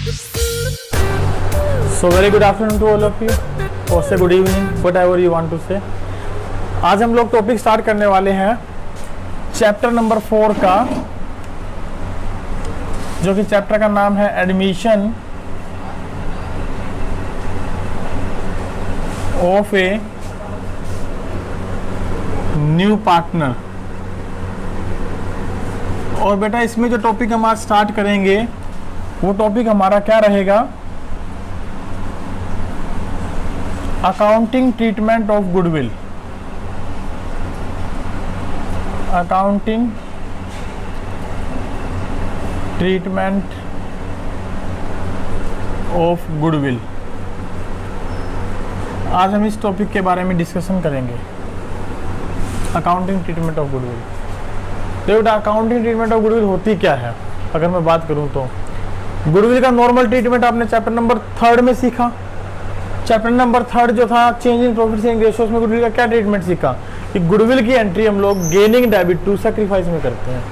So very good afternoon to all of you, or say good evening, whatever you want to say. आज हम लोग topic start करने वाले हैं chapter number 4 का, जो कि चैप्टर का नाम है admission of A new partner. और बेटा इसमें जो टॉपिक हम आज स्टार्ट करेंगे वो टॉपिक हमारा क्या रहेगा? Accounting treatment of goodwill. Accounting treatment of goodwill. आज हम इस टॉपिक के बारे में डिस्कशन करेंगे, अकाउंटिंग ट्रीटमेंट ऑफ गुडविल। तो बेटा अकाउंटिंग ट्रीटमेंट ऑफ गुडविल होती क्या है? अगर मैं बात करूं तो गुडविल का नॉर्मल ट्रीटमेंट आपने चैप्टर नंबर 3 में सीखा। चैप्टर नंबर 3 जो था change in profit sharing ratios में गुडविल का क्या ट्रीटमेंट सीखा कि गुडविल की एंट्री हम लोग गेनिंग डेबिट टू सैक्रिफाइस में करते हैं।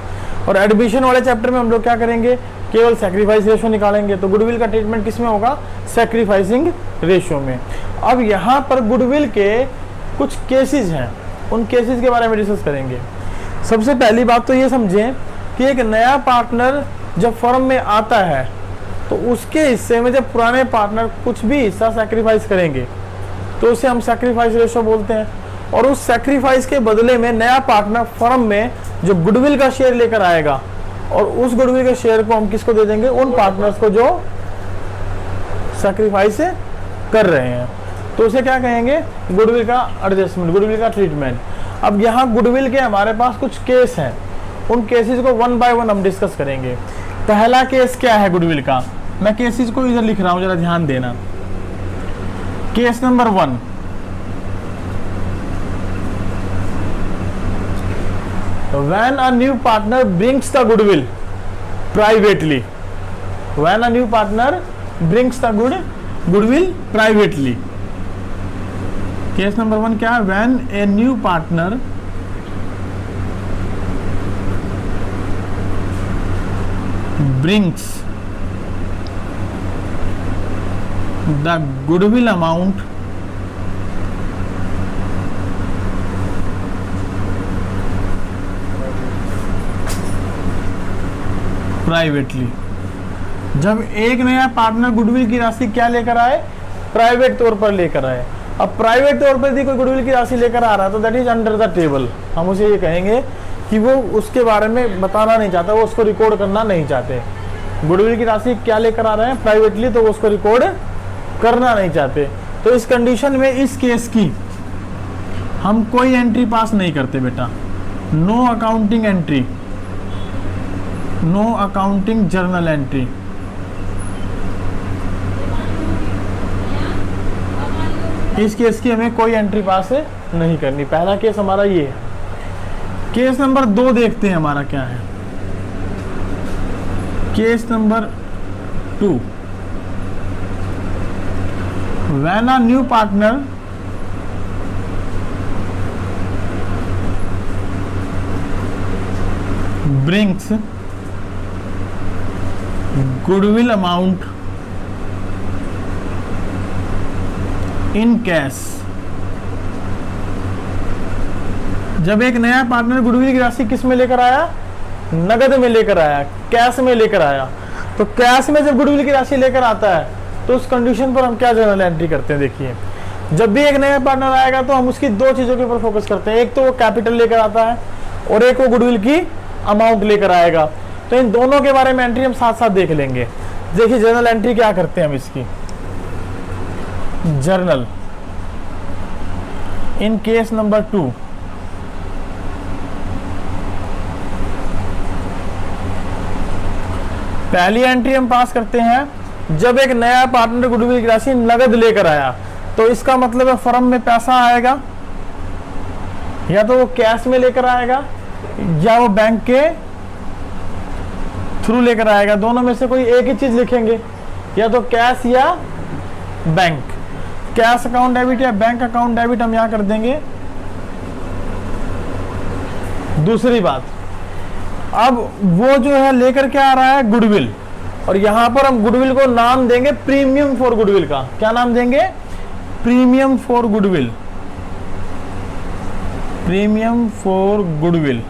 और एडमिशन वाले चैप्टर में हम लोग क्या करेंगे? केवल सैक्रिफाइस रेशियो निकालेंगे। तो गुडविल का ट्रीटमेंट किस में होगा? सैक्रिफाइसिंग रेशियो में। अब यहाँ पर गुडविल के कुछ केसेस हैं, उन केसेस के बारे में डिस्कस करेंगे। सबसे पहली बात तो ये समझें कि एक नया पार्टनर जब फर्म में आता है तो उसके हिस्से में जब पुराने पार्टनर कुछ भी हिस्सा सैक्रिफाइस करेंगे तो उसे हम सैक्रिफाइस रेशियो बोलते हैं। और उस सैक्रिफाइस के बदले में नया पार्टनर फर्म में जो गुडविल का शेयर लेकर आएगा और उस गुडविल के शेयर को हम किसको दे देंगे? उन पार्टनर्स को जो सैक्रिफाइस कर रहे हैं। तो उसे क्या कहेंगे? गुडविल का एडजस्टमेंट, गुडविल का ट्रीटमेंट। अब यहाँ गुडविल के हमारे पास कुछ केस हैं, उन केसेस को 1 बाय 1 हम डिस्कस करेंगे। पहला केस क्या है गुडविल का? मैं केसेस को इधर लिख रहा हूं, जरा ध्यान देना। Case number 1, when a new partner brings the goodwill privately, when a new partner brings the goodwill privately। Case number 1 क्या है? when a new partner brings the goodwill amount privately. जब एक नया पार्टनर गुडविल की राशि क्या लेकर आए? प्राइवेट तौर पर लेकर आए। अब प्राइवेट तौर पर यदि कोई गुडविल की राशि लेकर आ रहा है तो that is under the table. हम उसे ये कहेंगे कि वो उसके बारे में बताना नहीं चाहता, वो उसको रिकॉर्ड करना नहीं चाहते। गुडविल की राशि क्या लेकर आ रहे हैं? प्राइवेटली, तो वो उसको रिकॉर्ड करना नहीं चाहते। तो इस कंडीशन में इस केस की हम कोई एंट्री पास नहीं करते बेटा। No accounting entry, no accounting journal entry. इस केस की हमें कोई एंट्री पास नहीं करनी। पहला केस हमारा ये है। केस नंबर 2 देखते हैं हमारा क्या है। Case number 2, when a new partner brings goodwill amount in cash। जब एक नया पार्टनर गुडविल की राशि किस में लेकर आया? नगद में लेकर आया, कैश में लेकर आया। तो कैश में जब गुडविल की राशि लेकर आता है तो उस कंडीशन पर हम क्या जर्नल एंट्री करते हैं? देखिए, जब भी एक नया पार्टनर आएगा तो हम उसकी 2 चीजों के ऊपर फोकस करते हैं। एक तो वो कैपिटल लेकर आता है और एक वो गुडविल की अमाउंट लेकर आएगा। तो इन दोनों के बारे में एंट्री हम साथ साथ देख लेंगे। देखिए जर्नल एंट्री क्या करते हैं हम इसकी। जर्नल इन केस नंबर 2, पहली एंट्री हम पास करते हैं जब एक नया पार्टनर गुडविल की राशि नगद लेकर आया। तो इसका मतलब है फर्म में पैसा आएगा, या तो वो कैश में लेकर आएगा या वो बैंक के थ्रू लेकर आएगा। दोनों में से कोई एक ही चीज लिखेंगे, या तो कैश या बैंक। कैश अकाउंट डेबिट या बैंक अकाउंट डेबिट हम यहां कर देंगे। दूसरी बात, अब वो जो है लेकर के आ रहा है गुडविल, और यहां पर हम गुडविल को नाम देंगे प्रीमियम फॉर गुडविल का। क्या नाम देंगे? Premium for goodwill, premium for goodwill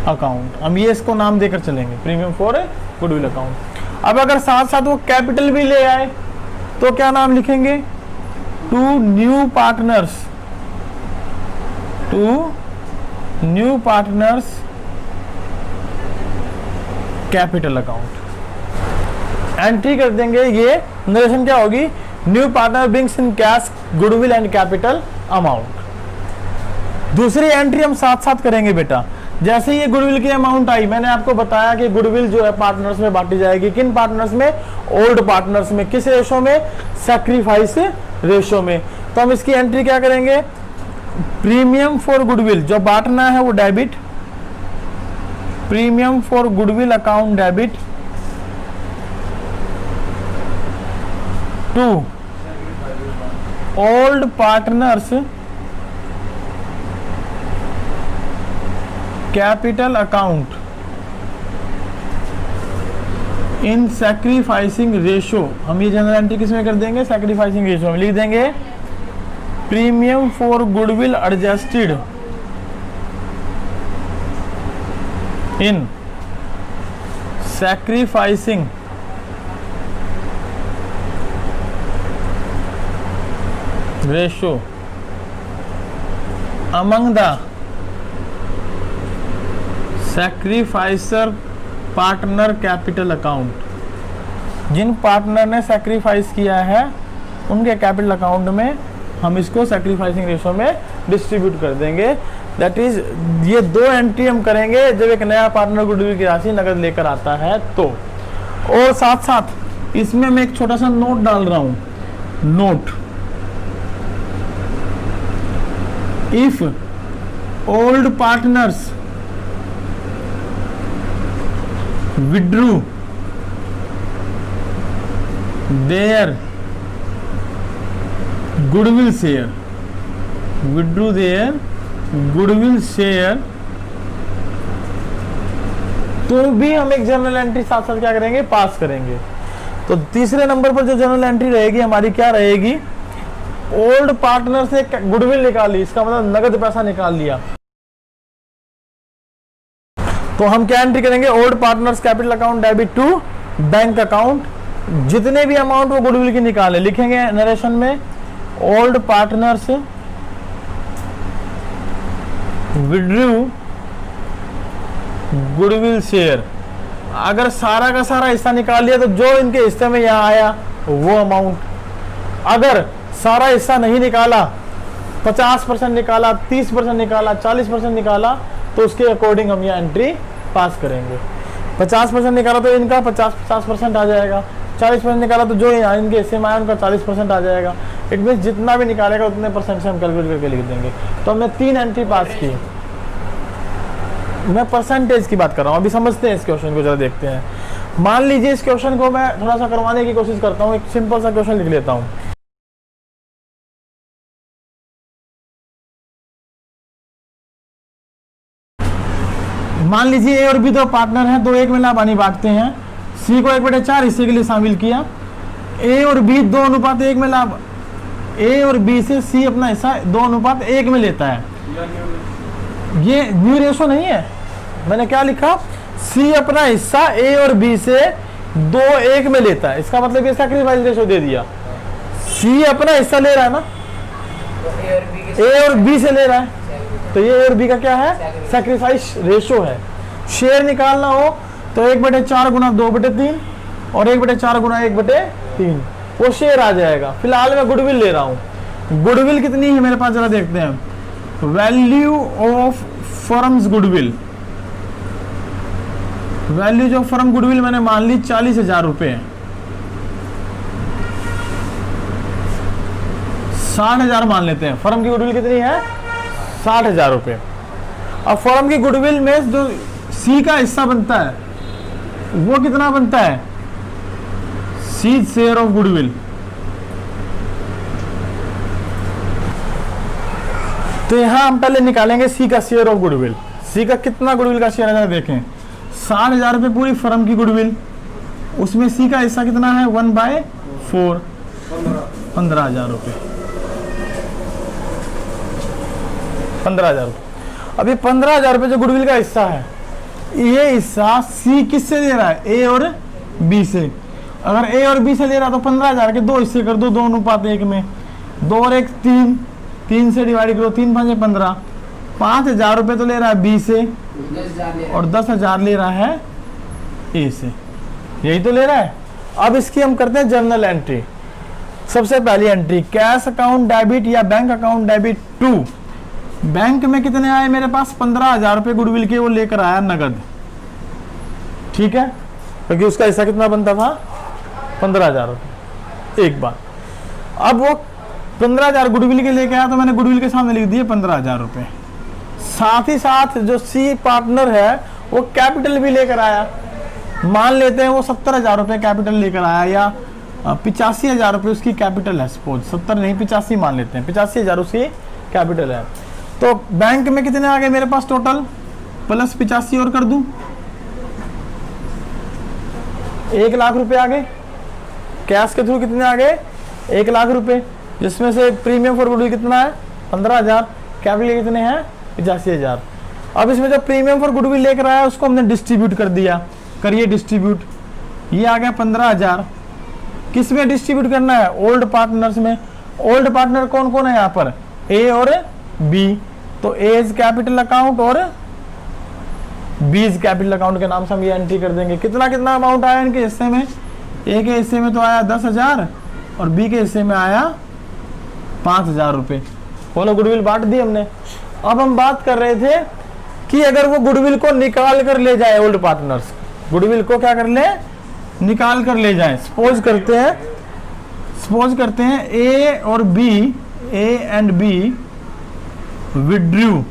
account. हम ये इसको नाम देकर चलेंगे, प्रीमियम फॉर गुडविल अकाउंट। अब अगर साथ साथ वो कैपिटल भी ले आए तो क्या नाम लिखेंगे? To new partners, to new partners capital account. Entry कर देंगे, ये नरेशन क्या होगी? New partner brings in cash goodwill and capital amount. दूसरी एंट्री हम साथ साथ करेंगे बेटा। जैसे ये गुडविल की अमाउंट आई, मैंने आपको बताया कि गुडविल जो है पार्टनर्स में बांटी जाएगी। किन पार्टनर्स में? ओल्ड पार्टनर्स में। किस रेशो में? सैक्रिफाइस रेशो में। तो हम इसकी एंट्री क्या करेंगे? प्रीमियम फॉर गुडविल, जो बांटना है वो debit, premium for goodwill account debit to old partners capital account in sacrificing ratio. हम ये जनरल एंट्री किसमें कर देंगे? सैक्रिफाइसिंग रेशो में लिख देंगे premium for goodwill adjusted in sacrificing ratio among the sacrificer partner capital account. जिन partner ने सैक्रिफाइस किया है उनके कैपिटल अकाउंट में हम इसको सैक्रिफाइसिंग रेशो में डिस्ट्रीब्यूट कर देंगे। दैट इज, ये दो एंट्री हम करेंगे जब एक नया पार्टनर गुडविल की राशि नगद लेकर आता है तो। और साथ साथ इसमें मैं एक छोटा सा नोट डाल रहा हूं, note, if old partners withdrew their goodwill share, withdrew their goodwill share, तो भी हम एक जनरल एंट्री साथ साथ क्या करेंगे? पास करेंगे। तो तीसरे नंबर पर जो जनरल एंट्री रहेगी हमारी क्या रहेगी? ओल्ड पार्टनर से गुडविल निकाल ली, इसका मतलब नगद पैसा निकाल लिया। तो हम क्या एंट्री करेंगे? Old partners capital account debit to bank account. जितने भी अमाउंट वो गुडविल की निकाले लिखेंगे नरेशन में, old partners withdrew goodwill share. अगर सारा का सारा हिस्सा निकाल लिया तो जो इनके हिस्से में यहां आया वो अमाउंट। अगर सारा हिस्सा नहीं निकाला, 50% निकाला, 30% निकाला, 40% निकाला, तो उसके अकॉर्डिंग हम यहाँ एंट्री पास करेंगे। 50% निकाला तो इनका 50% आ जाएगा, 40% निकाला तो जो यहाँ इनके हिस्से में आया उनका 40% आ जाएगा। इट मीन्स जितना भी निकालेगा उतने परसेंट से हम कैलकुलेट करके लिख देंगे। तो हमने 3 एंट्री पास की। मैं परसेंटेज की बात कर रहा हूँ। अभी समझते हैं इस क्वेश्चन को, जरा देखते हैं। मान लीजिए इस क्वेश्चन को मैं थोड़ा सा करवाने की कोशिश करता हूँ। एक सिंपल सा क्वेश्चन लिख लेता हूँ। मान लीजिए ए और बी दो पार्टनर हैं, तो एक में लाभानी बांटते हैं। सी को 1/4 हिस्से के लिए शामिल किया। ए और बी 2:1 में लाभ, ए और बी से सी अपना हिस्सा 2:1 में लेता है। ये न्यू रेशो नहीं है, मैंने क्या लिखा? सी अपना हिस्सा ए और बी से 2:1 में लेता है। इसका मतलब ये सैक्रिफाइस रेशो दे दिया। सी अपना हिस्सा ले रहा है ना, ए और बी से ले रहा है, तो ये ए और बी का क्या है? सैक्रिफाइस रेशो है। शेयर निकालना हो तो 1/4 गुना 2/3 और 1/4 गुना 1/3 वो शेयर आ जाएगा। फिलहाल मैं गुडविल ले रहा हूं। गुडविल कितनी है मेरे पास, जरा देखते हैं। Value of firms goodwill, values of firm goodwill मैंने मान ली 40,000 रुपए। 60,000 मान लेते हैं। फर्म की गुडविल कितनी है? 60,000 रुपए। अब फर्म की गुडविल में जो सी का हिस्सा बनता है वो कितना बनता है? C share of goodwill. तो यहां हम पहले निकालेंगे सी का शेयर ऑफ गुडविल। सी का कितना गुडविल का शेयर है देखें। 60,000 रुपए पूरी फर्म की गुडविल, उसमें सी का हिस्सा कितना है 1/4, 15,000 रुपये, 15,000 रुपये। अभी 15,000 रुपये जो गुडविल का हिस्सा है, ये हिस्सा सी किससे दे रहा है, ए और बी से। अगर ए और बी से दे रहा तो 15,000 के 2 हिस्से कर दो, 2 अनुपात 1 में, 2 और 1 3, 3 से डिवाइड करो, 3 5 15, 5,000 रुपये तो ले रहा है बी से और 10,000 ले रहा है ए से, यही तो ले रहा है। अब इसकी हम करते हैं जर्नल एंट्री। सबसे पहली एंट्री, कैश अकाउंट डेबिट या bank account debit to, bank में कितने आए मेरे पास 15,000 रुपये गुडविल के, वो लेकर आया नगद, ठीक है, क्योंकि उसका हिस्सा कितना बनता था 15,000 रुपये एक बार। अब वो 15,000 गुडविल के लेके आया तो मैंने गुडविल के सामने लिख दिए 15,000 रुपये। साथ ही साथ जो सी पार्टनर है वो कैपिटल भी लेकर आया, मान लेते हैं वो 70,000 रुपये कैपिटल लेकर आया या 85,000 रुपये उसकी कैपिटल है, सपोज 70 नहीं 85 मान लेते हैं, 85,000 उसकी कैपिटल है। तो बैंक में कितने आ गए मेरे पास टोटल, प्लस 85 और कर दूं, 1 लाख रुपए आ गए। कैश के थ्रू कितने आ गए 1 लाख रुपए, जिसमें से प्रीमियम फॉर गुडविल कितना है 15,000, कैपिटल कितने हैं 85,000। अब इसमें जो प्रीमियम फॉर गुडविल लेकर आया उसको हमने डिस्ट्रीब्यूट कर दिया, करिए डिस्ट्रीब्यूट, ये आ गया 15,000। किस में डिस्ट्रीब्यूट करना है, ओल्ड पार्टनर्स में। ओल्ड पार्टनर कौन कौन है यहाँ पर, ए और बी, तो ए इज कैपिटल अकाउंट और बी इज कैपिटल अकाउंट के नाम से हम ये एंट्री कर देंगे। कितना कितना अमाउंट आया इनके हिस्से में, ए के हिस्से में तो आया 10,000 और बी के हिस्से में आया 5,000 रुपये। बोलो गुडविल बांट दी हमने। अब हम बात कर रहे थे कि अगर वो गुडविल को निकाल कर ले जाए, ओल्ड पार्टनर्स गुडविल को क्या कर ले, निकाल कर ले जाए। सपोज करते हैं ए और B, A and B withdrew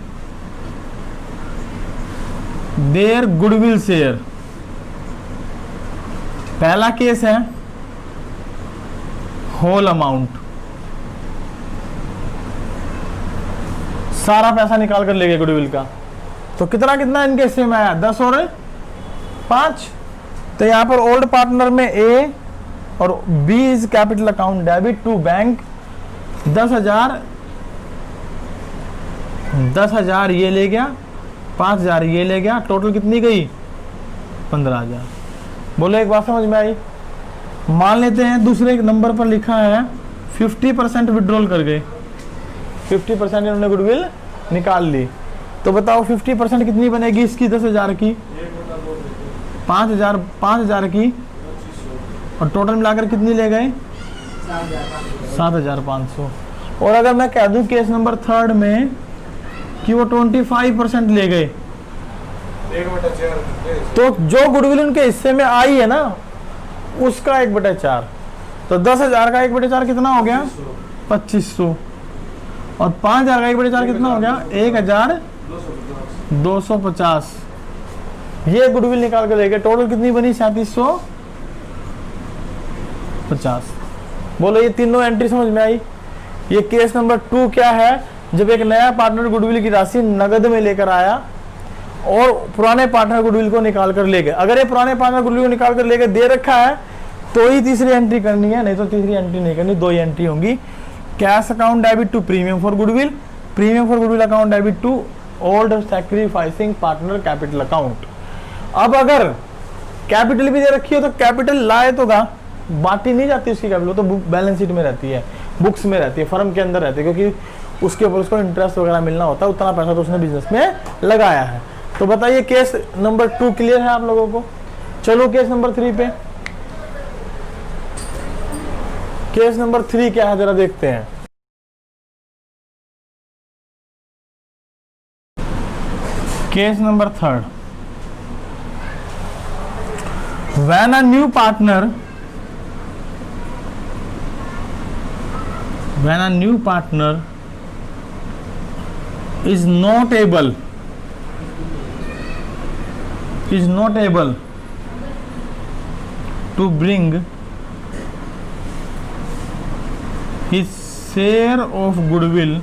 their goodwill share. पहला केस है होल अमाउंट, सारा पैसा निकाल कर ले गए गुडविल का, तो कितना कितना इनके हिस्से में आया 10 और 5। तो यहां पर ओल्ड पार्टनर में ए और B is capital account debit to bank, 10,000 ये ले गया, 5,000 ये ले गया, टोटल कितनी गई 15,000। बोलो एक बात समझ में आई। मान लेते हैं दूसरे नंबर पर लिखा है 50% विड्रॉल कर गए, 50% इन्होंने गुडविल निकाल ली, तो बताओ 50% कितनी बनेगी इसकी 10,000 की, 5,000 की, और टोटल मिलाकर कितनी ले गए 7,500। और अगर मैं कह दूं केस नंबर 3 में कि वो 25% ले गए, तो जो गुडविल उनके हिस्से में आई है ना उसका 1/4, तो 10,000 का 1/4 कितना हो गया 2500, और 5,000 का 1/4 कितना हो गया 1,250। ये गुडविल निकाल कर ले गए, टोटल कितनी बनी 3750। बोलो ये तीनों एंट्री समझ में आई। ये केस नंबर 2 क्या है, जब एक नया पार्टनर गुडविल की राशि नगद में लेकर आया और पुराने पार्टनर गुडविल को निकाल कर ले गए। अगर ये पुराने पार्टनर गुडविल को निकाल कर ले गए दे रखा है तो ही तीसरी एंट्री करनी है, नहीं तो तीसरी एंट्री नहीं करनी, 2 ही एंट्री होंगी। Cash account debit to premium for goodwill, premium for goodwill account debit to old sacrificing partner capital account. अब अगर कैपिटल भी दे रखी हो तो कैपिटल लाए तो बांटी नहीं जाती उसकी कैपिटल, तो बैलेंस शीट में रहती है, बुक्स में रहती है, फर्म के अंदर रहती है, क्योंकि उसके ऊपर उसको इंटरेस्ट वगैरह मिलना होता है, उतना पैसा तो उसने बिजनेस में लगाया है। तो बताइए केस नंबर 2 क्लियर है आप लोगों को। चलो केस नंबर 3 पे। केस नंबर 3 क्या है जरा देखते हैं। Case number 3, when a new partner is not able to bring his share of goodwill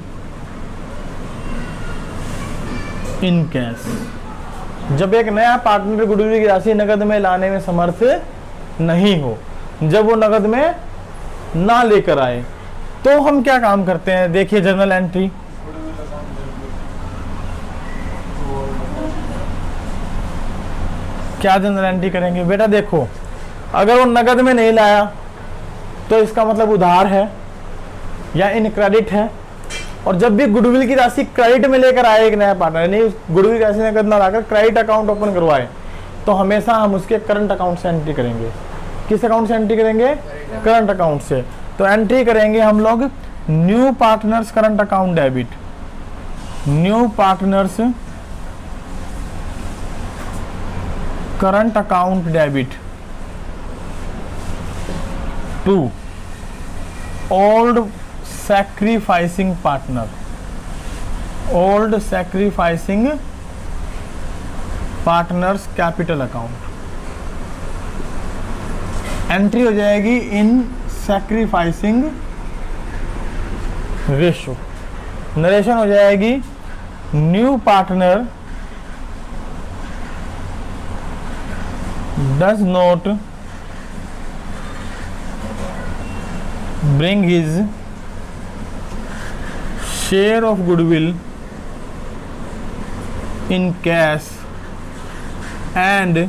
in cash। जब एक नया पार्टनर गुडविल की राशि नगद में लाने में समर्थ नहीं हो, जब वो नगद में ना लेकर आए। तो हम क्या काम करते हैं, देखिए जर्नल एंट्री, क्या जनरल एंट्री करेंगे बेटा। देखो अगर वो नगद में नहीं लाया तो इसका मतलब उधार है या इन क्रेडिट है, और जब भी गुडविल की राशि क्रेडिट में लेकर आए एक नया पार्टनर, नहीं गुडविल की राशि नगद ना लाकर क्रेडिट अकाउंट ओपन करवाए, तो हमेशा हम उसके करंट अकाउंट से एंट्री करेंगे। किस अकाउंट से एंट्री करेंगे, करंट अकाउंट से। तो एंट्री करेंगे हम लोग new partners current account debit, new partners current account debit to old sacrificing partner, old sacrificing partners capital account. Entry हो जाएगी इन सैक्रिफाइसिंग रेशो, नरेशन हो जाएगी new partner does not bring his share of goodwill in cash and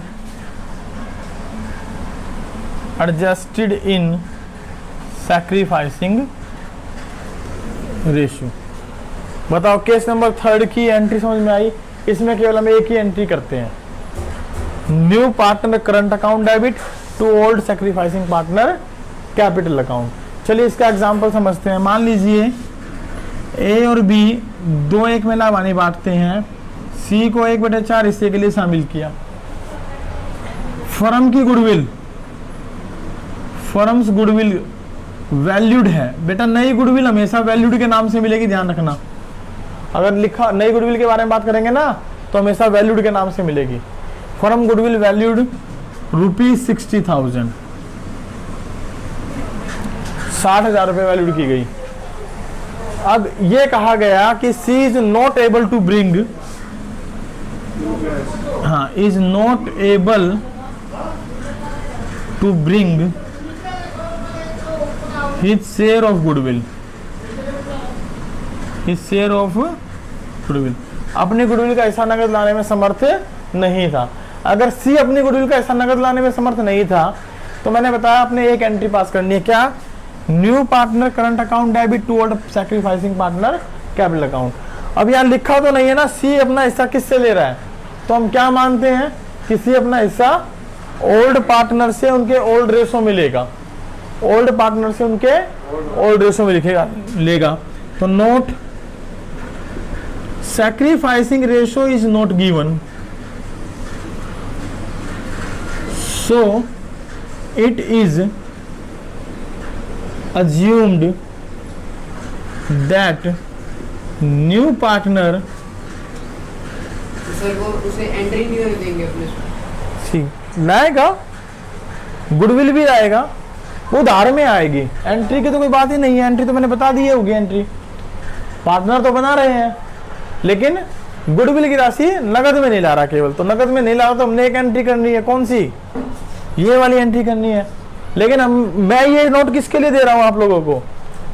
adjusted in sacrificing ratio। बताओ case number 3 की entry समझ में आई। इसमें केवल हम एक ही एंट्री करते हैं, new partner current account debit to old sacrificing partner capital account. चलिए इसका एग्जांपल समझते हैं। मान लीजिए ए और बी दो एक में लाभानी बांटते हैं, सी को 1/4 हिस्से के लिए शामिल किया। फर्म की गुडविल, फर्म्स गुडविल वैल्यूड है बेटा। नई गुडविल हमेशा वैल्यूड के नाम से मिलेगी, ध्यान रखना। अगर लिखा नई गुडविल के बारे में बात करेंगे ना तो हमेशा वैल्यूड के नाम से मिलेगी। फर्म गुडविल वैल्यूड ₹60,000, 60,000 रुपये वैल्यूड की गई। अब ये कहा गया कि C is not able to bring, हाँ is not able to bring his share of goodwill, his share of goodwill, अपनी गुडविल का ऐसा नगद लाने में समर्थ नहीं था। अगर सी अपनी गुडविल का ऐसा नगद लाने में समर्थ नहीं था तो मैंने बताया आपने एक एंट्री पास करनी है, क्या, new partner current account debit to old sacrificing partner capital account. अब यहाँ लिखा तो नहीं है ना सी अपना हिस्सा किससे ले रहा है, तो हम क्या मानते हैं कि सी अपना हिस्सा ओल्ड पार्टनर से उनके ओल्ड रेशो में लेगा, ओल्ड पार्टनर से उनके ओल्ड रेशो में लिखेगा लेगा। तो note sacrificing ratio is not given, so it is assumed that new partner, sir वो उसे एंट्री नहीं होने देंगे अपने सी लाएगा, गुडविल भी लाएगा, वो उधार में आएगी। एंट्री की तो कोई बात ही नहीं है, एंट्री तो मैंने बता दी होगी। एंट्री पार्टनर तो बना रहे हैं लेकिन गुडविल की राशि नगद में नहीं ला रहा केवल, तो नगद में नहीं ला रहा तो हमने एक एंट्री करनी है, कौन सी, ये वाली एंट्री करनी है। लेकिन मैं ये नोट किसके लिए दे रहा हूं आप लोगों को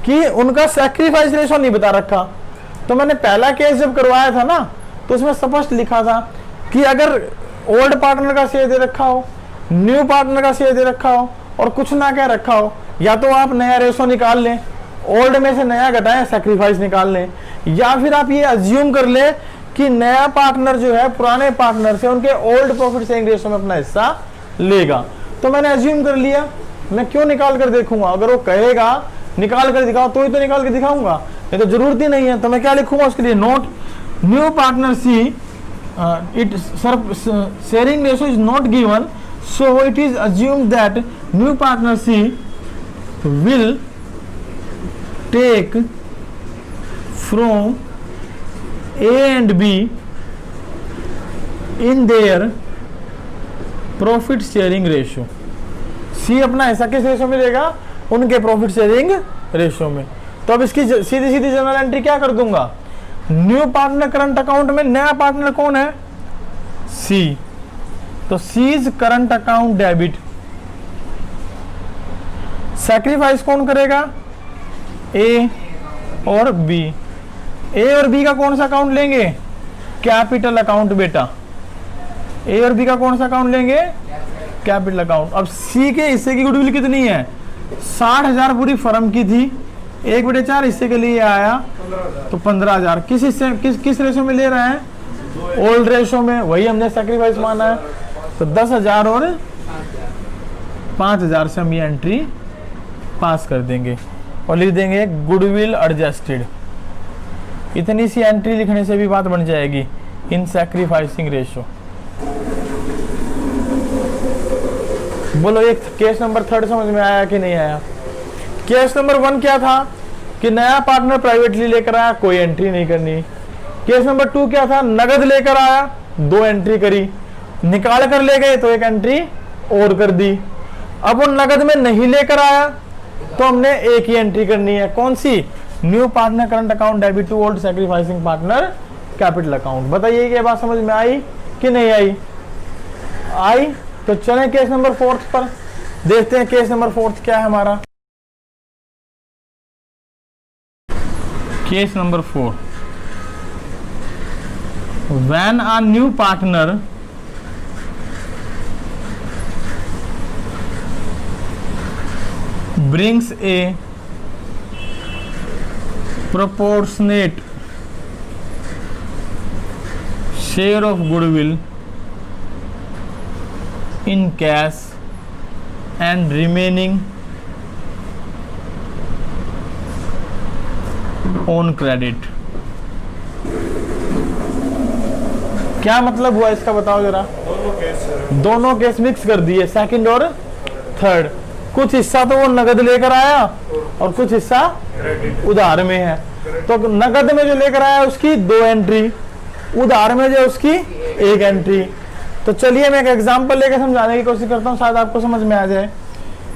कि उनका सैक्रिफाइस रेशो नहीं बता रखा। तो मैंने पहला केस जब करवाया था ना तो उसमें स्पष्ट लिखा था कि अगर ओल्ड पार्टनर का शेयर दे रखा हो, न्यू पार्टनर का शेयर दे रखा हो और कुछ ना कह रखा हो, या तो आप नया रेशो निकाल लें, ओल्ड में से नया घटाएं, सैक्रिफाइस निकाल लें, या फिर आप ये अज्यूम कर ले कि नया पार्टनर जो है पुराने पार्टनर से उनके ओल्ड प्रॉफिट शेयरिंग रेशो में अपना हिस्सा लेगा। तो मैंने अज्यूम कर लिया, मैं क्यों निकाल कर देखूंगा, अगर वो कहेगा निकाल कर दिखाओ तो ही तो निकाल कर दिखाऊंगा, नहीं तो जरूरत ही नहीं है। तो मैं क्या लिखूंगा उसके लिए, note new partner C it sharing ratio is not given, so it is assume that new partner C will take from A and B in their profit sharing ratio. C अपना हिस्सा किस रेशो में लेगा, उनके profit sharing ratio में। तो अब इसकी सीधी सीधी जनरल एंट्री क्या कर दूंगा, न्यू पार्टनर करंट अकाउंट में नया पार्टनर कौन है, सी, तो C's current account debit sacrifice कौन करेगा? ए और बी। ए और बी का कौन सा अकाउंट लेंगे? कैपिटल अकाउंट बेटा। ए और बी का कौन सा अकाउंट लेंगे? Capital account. अब सी के हिस्से की गुडविल कितनी है? 60,000 पूरी फर्म की थी, 1/4 हिस्से के लिए आया तो 15,000। किस हिस्से किस रेशो में ले रहे हैं? ओल्ड रेशो में, वही हमने सैक्रिफाइस माना है। तो 10,000 और 5,000 से हम ये एंट्री पास कर देंगे और लिख देंगे गुडविल एडजस्टेड। इतनी सी एंट्री लिखने से भी बात बन जाएगी इन सैक्रिफाइसिंग रेशो। बोलो एक केस नंबर 3 समझ में आया कि नहीं आया? केस नंबर 1 क्या था कि नया पार्टनर प्राइवेटली लेकर आया, कोई एंट्री नहीं करनी। केस नंबर 2 क्या था? नगद लेकर आया, 2 एंट्री करी, निकाल कर ले गए तो 1 एंट्री और कर दी। अब वो नगद में नहीं लेकर आया तो हमने एक ही एंट्री करनी है, कौन सी? New partner current account debit to old sacrificing partner capital account. बताइए ये बात समझ में आई कि नहीं आई? आई। तो चलें केस नंबर 4 पर, देखते हैं केस नंबर 4 क्या है हमारा। Case number 4, when a new partner brings a proportionate share of goodwill in cash and remaining on credit। क्या मतलब हुआ इसका बताओ जरा? दोनों केस मिक्स कर दिए, सेकंड और थर्ड। कुछ हिस्सा तो वो नगद लेकर आया और कुछ हिस्सा उधार में है। तो नगद में जो लेकर आया उसकी 2 एंट्री, उधार में जो उसकी 1 एंट्री। तो चलिए मैं एक एग्जांपल लेकर समझाने की कोशिश करता हूँ, शायद आपको समझ में आ जाए।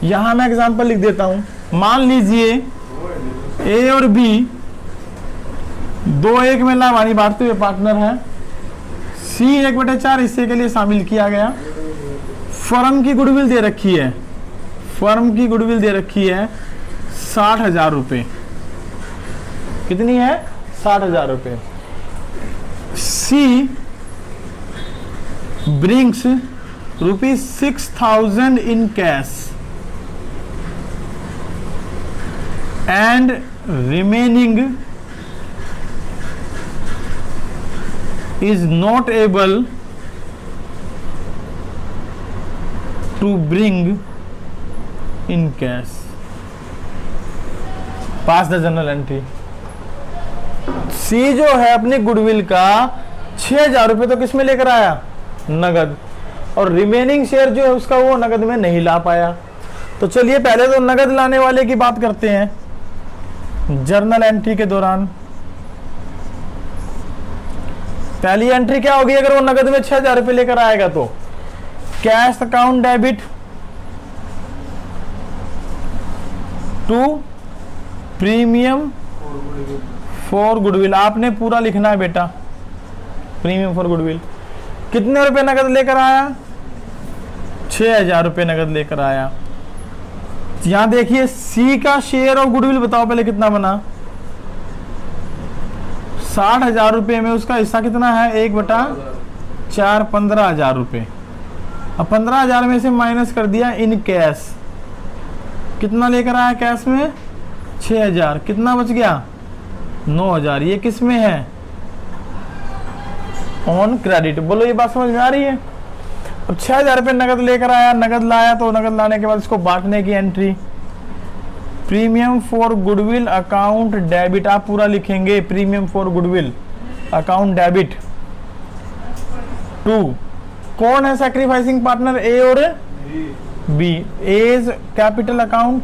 यहां मैं एग्जांपल लिख देता हूं। मान लीजिए ए और बी 2-1 में लाभानी बांटते हुए पार्टनर है। सी 1/4 हिस्से के लिए शामिल किया गया। फर्म की गुडविल दे रखी है, फर्म की गुडविल दे रखी है 60,000 रुपए। कितनी है? 60,000 रुपए। सी brings ₹6,000 in cash and remaining is not able to bring in cash। Pass the journal entry. C जो है अपनी गुडविल का 6,000 रुपए तो किसमें लेकर आया? नगद। और रिमेनिंग शेयर जो है उसका वो नगद में नहीं ला पाया। तो चलिए पहले तो नगद लाने वाले की बात करते हैं। जर्नल एंट्री के दौरान पहली एंट्री क्या होगी? अगर वो नगद में 6,000 रुपए लेकर आएगा तो cash account debit to premium for goodwill. आपने पूरा लिखना है बेटा, प्रीमियम फॉर गुडविल। कितने रुपए नगद लेकर आया? 6,000 रुपए नगद लेकर आया। यहां देखिए सी का शेयर ऑफ गुडविल बताओ पहले कितना बना? 60,000 रुपए में उसका हिस्सा कितना है? 1/4, 15,000 रुपए। अब 15,000 में से माइनस कर दिया इन कैश। कितना लेकर आया कैश में? 6,000। कितना बच गया? 9,000। ये किस में है? On credit. बोलो ये बात समझ में आ रही है? अब 6,000 रुपये नगद लेकर आया, नगद लाया तो नगद लाने के बाद इसको बांटने की entry. Premium for goodwill account debit, आप पूरा लिखेंगे premium for goodwill account debit to, कौन है सैक्रिफाइसिंग पार्टनर? ए और B. A's capital account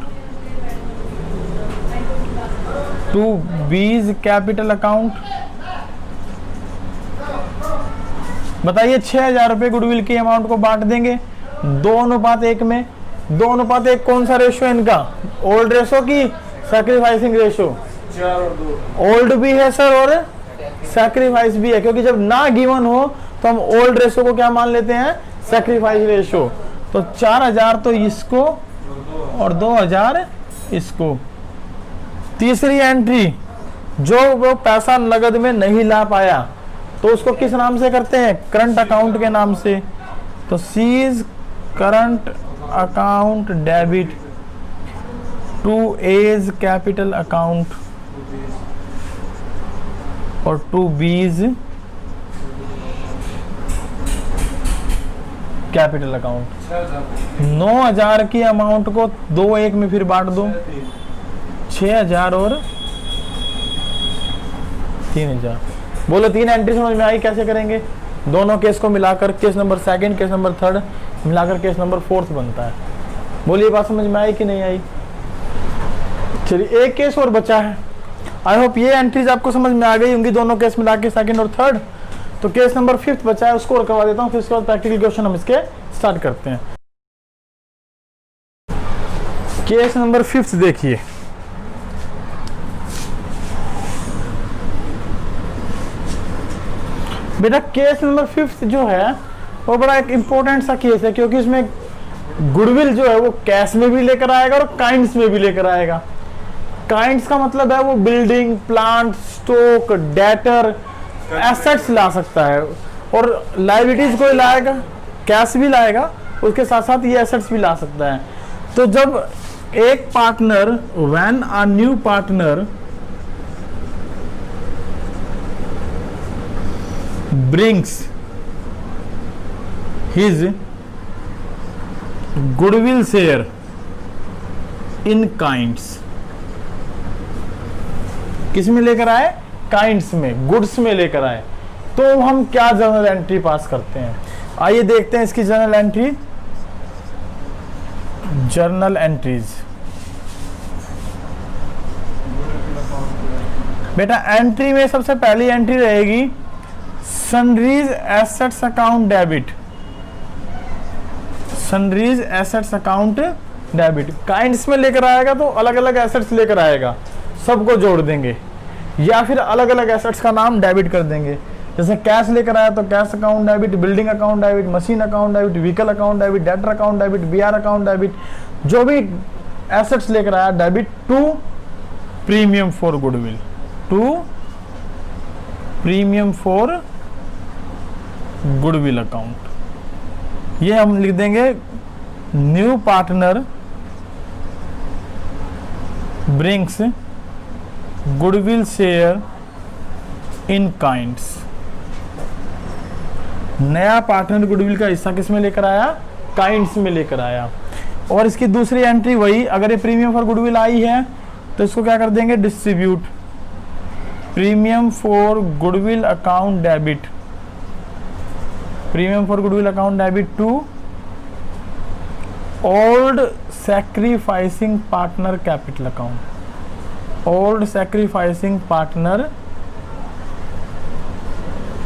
to B's capital account. बताइए 6,000 रुपए गुडविल की अमाउंट को बांट देंगे 2:1 में। 2:1 कौन सा रेशो है इनका? ओल्ड रेशो की सैक्रिफाइसिंग रेशो? ओल्ड भी है सर और सैक्रिफाइस भी है, क्योंकि जब ना गिवन हो तो हम ओल्ड रेशो को क्या मान लेते हैं? Sacrifice ratio. तो 4,000 तो इसको और 2000 इसको। तीसरी एंट्री, जो वो पैसा नगद में नहीं ला पाया तो उसको किस नाम से करते हैं? करंट अकाउंट के नाम से। तो C's current account debit to A's capital account और टू बीज कैपिटल अकाउंट। 9000 की अमाउंट को 2 में फिर बांट दो, 6000 और 3000। बोलो 3 एंट्री समझ में आई? कैसे करेंगे? दोनों केस को मिलाकर case number second, case number third मिलाकर केस नंबर फोर्थ बनता है। बोलिए बात समझ में आई कि नहीं आई? चलिए एक केस और बचा है। आई होप ये एंट्रीज आपको समझ में आ गई होंगी, दोनों केस मिला के सेकंड और थर्ड। तो केस नंबर 5th बचा है, उसको और करवा देता हूँ, फिर उसके बाद प्रैक्टिकल क्वेश्चन हम इसके स्टार्ट करते हैं। केस नंबर 5th देखिए। बेटा केस नंबर 5th जो है वो बड़ा एक इंपॉर्टेंट सा केस है, क्योंकि इसमें गुडविल जो है वो कैश में भी लेकर आएगा और काइंड्स में भी लेकर आएगा। काइंड्स का मतलब है वो building, plant, stock, debtor, assets ला सकता है, और लायबिलिटीज को लाएगा, कैश भी लाएगा, उसके साथ साथ ये एसेट्स भी ला सकता है। तो जब एक partner, when a new partner brings his goodwill share in kinds, किस में लेकर आए? काइंड्स में, गुड्स में लेकर आए, तो हम क्या जर्नल एंट्री पास करते हैं? आइए देखते हैं इसकी जर्नल एंट्री। जर्नल एंट्रीज बेटा, एंट्री में सबसे पहली एंट्री रहेगी sundries assets account debit. Sundries assets account debit kinds में लेकर आएगा तो अलग अलग एसेट्स लेकर आएगा, सबको जोड़ देंगे, या फिर अलग अलग एसेट्स का नाम डेबिट कर देंगे। जैसे कैश लेकर आया तो cash account debit, building account debit, machine account debit, vehicle account debit, debtor account debit, BR account debit, जो भी एसेट्स लेकर आया debit to premium for goodwill, to premium for goodwill account. ये हम लिख देंगे new partner brings goodwill share in kinds. नया partner goodwill का हिस्सा किस में लेकर आया? काइंड्स में लेकर आया। और इसकी दूसरी एंट्री वही, अगर ये प्रीमियम फॉर गुडविल आई है तो इसको क्या कर देंगे? Distribute premium for goodwill account debit, premium for goodwill account debit to old sacrificing partner capital account, old sacrificing partner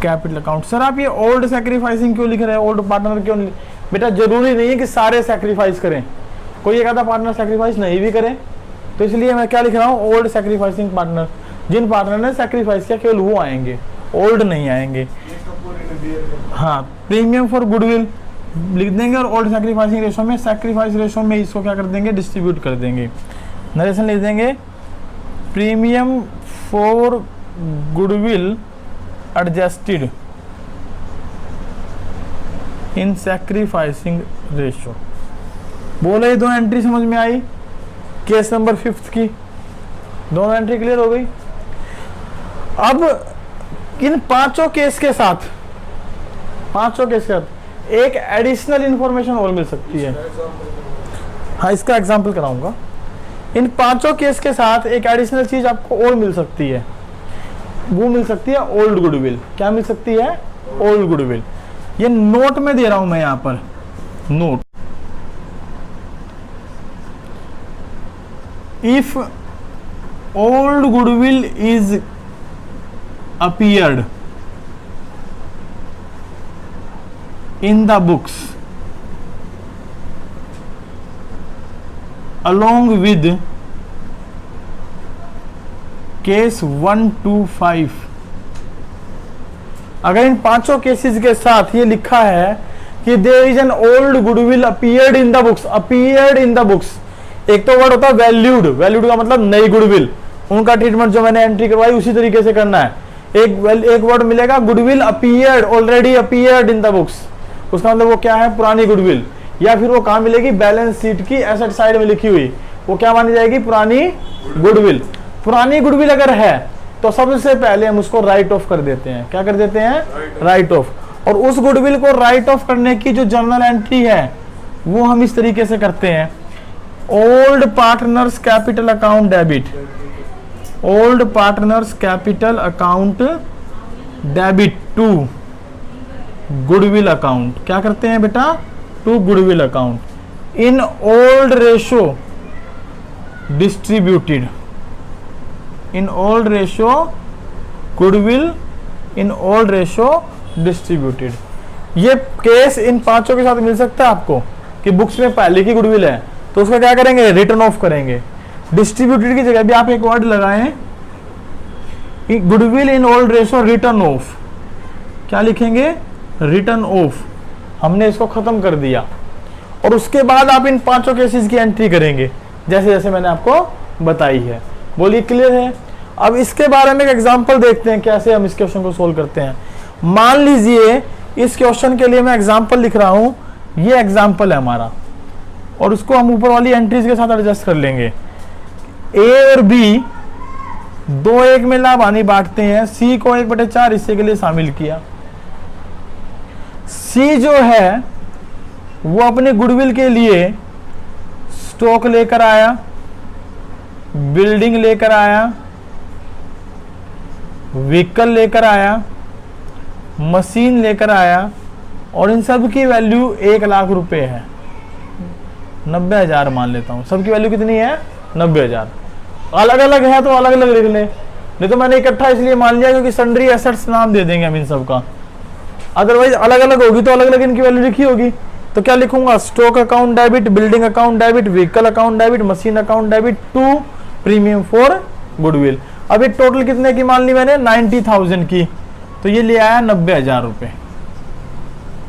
capital account. Sir आप ये ओल्ड सैक्रिफाइसिंग क्यों लिख रहे हैं, ओल्ड पार्टनर क्यों? बेटा जरूरी नहीं है कि सारे सैक्रिफाइस करें, कोई एक आधा पार्टनर सैक्रिफाइस नहीं भी करे, तो इसलिए मैं क्या लिख रहा हूँ? Old sacrificing partner. जिन पार्टनर ने सैक्रिफाइस किया केवल वो आएंगे, ओल्ड नहीं आएंगे। हाँ, प्रीमियम फॉर गुडविल लिख देंगे और ओल्ड सैक्रिफाइसिंग रेशो में, सैक्रिफाइस रेशो में इसको क्या कर देंगे? डिस्ट्रीब्यूट कर देंगे। नरेशन लिख देंगे premium for goodwill adjusted in sacrificing ratio. बोले दो एंट्री समझ में आई केस नंबर 5th की? दोनों एंट्री क्लियर हो गई। अब इन पांचों केस के साथ एक एडिशनल इंफॉर्मेशन और मिल सकती है। हाँ, इसका एग्जांपल कराऊंगा। इन पांचों केस के साथ एक एडिशनल चीज आपको और मिल सकती है, वो मिल सकती है ओल्ड गुडविल। क्या मिल सकती है? Old goodwill. ये नोट में दे रहा हूं मैं यहां पर, note. If old goodwill is appeared in the books along with case 1 to 5, अगर इन पांचों केसेस के साथ ये लिखा है कि there is an old goodwill appeared in the books, appeared in the books, एक तो वर्ड होता है वैल्यूड, वैल्यूड का मतलब नई गुडविल, उनका ट्रीटमेंट जो मैंने एंट्री करवाई उसी तरीके से करना है। एक वर्ड मिलेगा goodwill appeared, already appeared in the books, उसका मतलब वो क्या है, पुरानी गुडविल। या फिर वो कहाँ मिलेगी, बैलेंस शीट की एसेट साइड में लिखी हुई, वो क्या मानी जाएगी, पुरानी गुडविल। पुरानी गुडविल अगर है तो सबसे पहले हम उसको राइट ऑफ कर देते हैं। क्या कर देते हैं, राइट ऑफ। और उस गुडविल को राइट ऑफ करने की जो जर्नल एंट्री है वो हम इस तरीके से करते हैं, old partners capital account debit, old partners capital account debit to goodwill account. क्या करते हैं बेटा, to goodwill account in old ratio distributed, in old ratio goodwill in old ratio distributed. ये केस इन पांचों के साथ मिल सकता है आपको कि बुक्स में पहले की गुडविल है तो उसका क्या करेंगे, रिटर्न ऑफ करेंगे। डिस्ट्रीब्यूटेड की जगह भी आप एक वर्ड लगाएं, goodwill in old ratio return of. क्या लिखेंगे, रिटर्न ऑफ। हमने इसको खत्म कर दिया और उसके बाद आप इन पांचों केसेस की एंट्री करेंगे जैसे जैसे मैंने आपको बताई है। बोलिए क्लियर है। अब इसके बारे में एक एग्जांपल देखते हैं कैसे हम इस क्वेश्चन को सोल्व करते हैं। मान लीजिए इस क्वेश्चन के लिए मैं एग्जांपल लिख रहा हूं, ये एग्जांपल है हमारा और उसको हम ऊपर वाली एंट्रीज के साथ एडजस्ट कर लेंगे। ए और बी दो एक में लाभ हानि बांटते हैं, सी को 1/4 हिस्से के लिए शामिल किया। सी जो है वो अपने गुडविल के लिए स्टॉक लेकर आया, बिल्डिंग लेकर आया, व्हीकल लेकर आया, मशीन लेकर आया और इन सब की वैल्यू 1 लाख रुपए है। 90,000 मान लेता हूं, सबकी वैल्यू कितनी है, 90,000। अलग अलग है तो अलग अलग लिख ले, नहीं तो मैंने इकट्ठा इसलिए मान लिया क्योंकि सन्ड्री एसेट्स नाम दे देंगे हम इन सब का। अदरवाइज अलग अलग होगी तो अलग अलग इनकी वैल्यू लिखी होगी। तो क्या लिखूंगा, stock account debit, building account debit, vehicle account debit, machine account debit to premium for goodwill. अभी टोटल कितने की मान ली मैंने, 90,000 की, तो ये ले आया 90,000 रुपए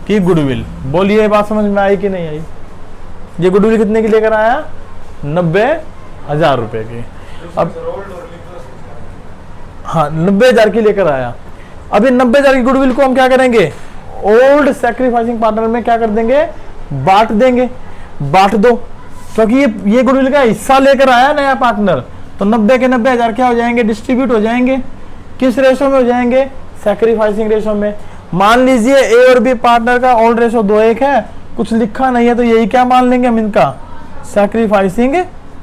की गुडविल। बोलिए बात समझ में आई कि नहीं आई। ये गुडविल कितने की लेकर आया, 90,000 रुपए की। अब हाँ 90,000 की लेकर आया। अभी 90,000 की गुडविल को हम क्या करेंगे, ओल्ड सैक्रिफाइसिंग पार्टनर में क्या कर देंगे, बांट देंगे। बांट दो, क्योंकि ये गुडविल का हिस्सा लेकर आया नया पार्टनर, तो 90 के 90,000 क्या हो जाएंगे, डिस्ट्रीब्यूट हो जाएंगे। किस रेशो में हो जाएंगे, सैक्रिफाइसिंग रेशो में। मान लीजिए ए और बी पार्टनर का ओल्ड रेशो 2:1 है, कुछ लिखा नहीं है तो यही क्या मान लेंगे हम इनका, सैक्रिफाइसिंग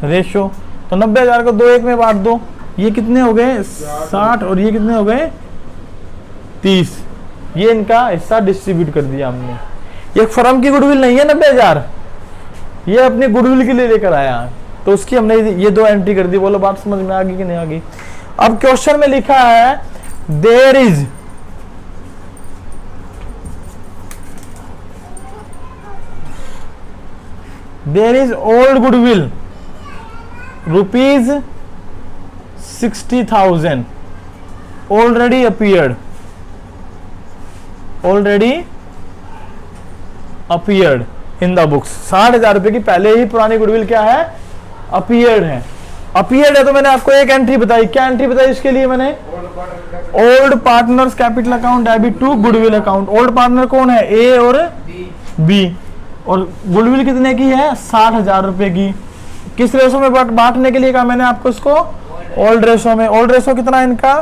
रेशो। तो 90,000 को 2:1 में बांट दो, ये कितने हो गए 60 और ये कितने हो गए 30। ये इनका हिस्सा डिस्ट्रीब्यूट कर दिया हमने। ये फर्म की गुडविल नहीं है 90,000, ये अपनी गुडविल के लिए लेकर आया, तो उसकी हमने ये दो एंट्री कर दी। बोलो बात समझ में आ गई कि नहीं आ गई। अब क्वेश्चन में लिखा है there is old goodwill ₹60,000 already appeared in the books। 60,000 रुपए की पहले ही पुरानी गुडविल क्या है, अपीयर्ड है। अपीयर्ड है तो मैंने आपको एक एंट्री बताई। क्या एंट्री बताई इसके लिए मैंने, old partners capital account debit to goodwill account. Old partner कौन है, ए और बी, और गुडविल कितने की है, 60,000 रुपए की। किस रेशो में बांटने के लिए कहा मैंने आपको इसको, ओल्ड रेशो में। ओल्ड रेशो कितना है इनका,